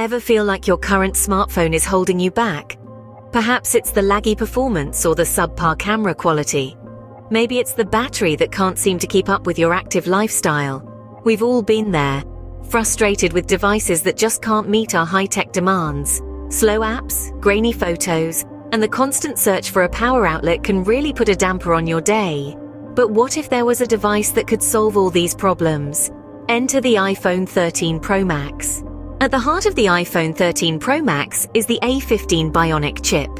Ever feel like your current smartphone is holding you back? Perhaps it's the laggy performance or the subpar camera quality. Maybe it's the battery that can't seem to keep up with your active lifestyle. We've all been there, frustrated with devices that just can't meet our high-tech demands. Slow apps, grainy photos, and the constant search for a power outlet can really put a damper on your day. But what if there was a device that could solve all these problems? Enter the iPhone 13 Pro Max. At the heart of the iPhone 13 Pro Max is the A15 Bionic chip.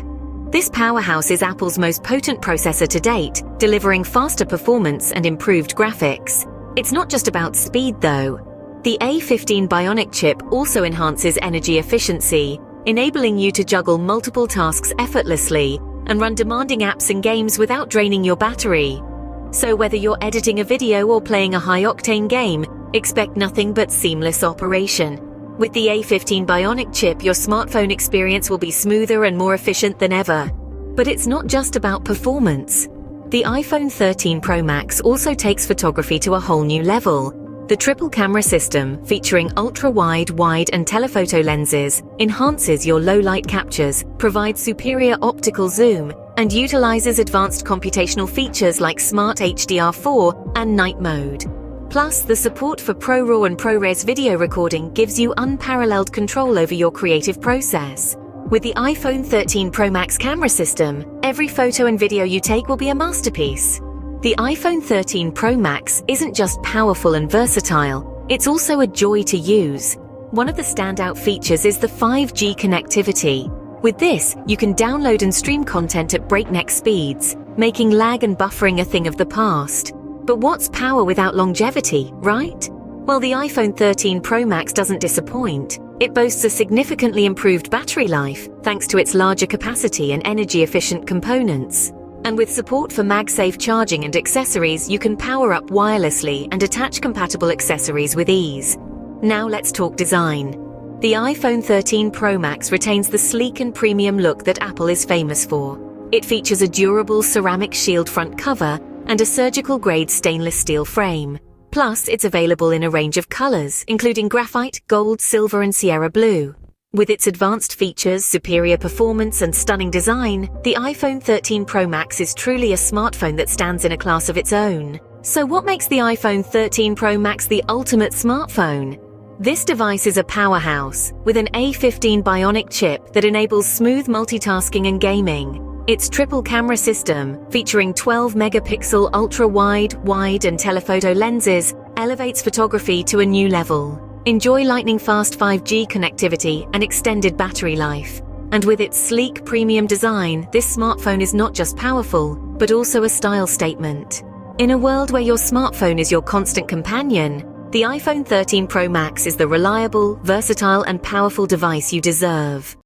This powerhouse is Apple's most potent processor to date, delivering faster performance and improved graphics. It's not just about speed though. The A15 Bionic chip also enhances energy efficiency, enabling you to juggle multiple tasks effortlessly and run demanding apps and games without draining your battery. So whether you're editing a video or playing a high-octane game, expect nothing but seamless operation. With the A15 Bionic chip, your smartphone experience will be smoother and more efficient than ever. But it's not just about performance. The iPhone 13 Pro Max also takes photography to a whole new level. The triple camera system, featuring ultra-wide, wide and telephoto lenses, enhances your low-light captures, provides superior optical zoom, and utilizes advanced computational features like Smart HDR4 and night mode. Plus, the support for ProRAW and ProRes video recording gives you unparalleled control over your creative process. With the iPhone 13 Pro Max camera system, every photo and video you take will be a masterpiece. The iPhone 13 Pro Max isn't just powerful and versatile, it's also a joy to use. One of the standout features is the 5G connectivity. With this, you can download and stream content at breakneck speeds, making lag and buffering a thing of the past. But what's power without longevity, right? Well, the iPhone 13 Pro Max doesn't disappoint. It boasts a significantly improved battery life, thanks to its larger capacity and energy-efficient components. And with support for MagSafe charging and accessories, you can power up wirelessly and attach compatible accessories with ease. Now let's talk design. The iPhone 13 Pro Max retains the sleek and premium look that Apple is famous for. It features a durable ceramic shield front cover and a surgical-grade stainless steel frame. Plus, it's available in a range of colors, including graphite, gold, silver, and Sierra blue. With its advanced features, superior performance, and stunning design, the iPhone 13 Pro Max is truly a smartphone that stands in a class of its own. So what makes the iPhone 13 Pro Max the ultimate smartphone? This device is a powerhouse, with an A15 Bionic chip that enables smooth multitasking and gaming. Its triple camera system, featuring 12-megapixel ultra-wide, wide and telephoto lenses, elevates photography to a new level. Enjoy lightning-fast 5G connectivity and extended battery life. And with its sleek, premium design, this smartphone is not just powerful, but also a style statement. In a world where your smartphone is your constant companion, the iPhone 13 Pro Max is the reliable, versatile and powerful device you deserve.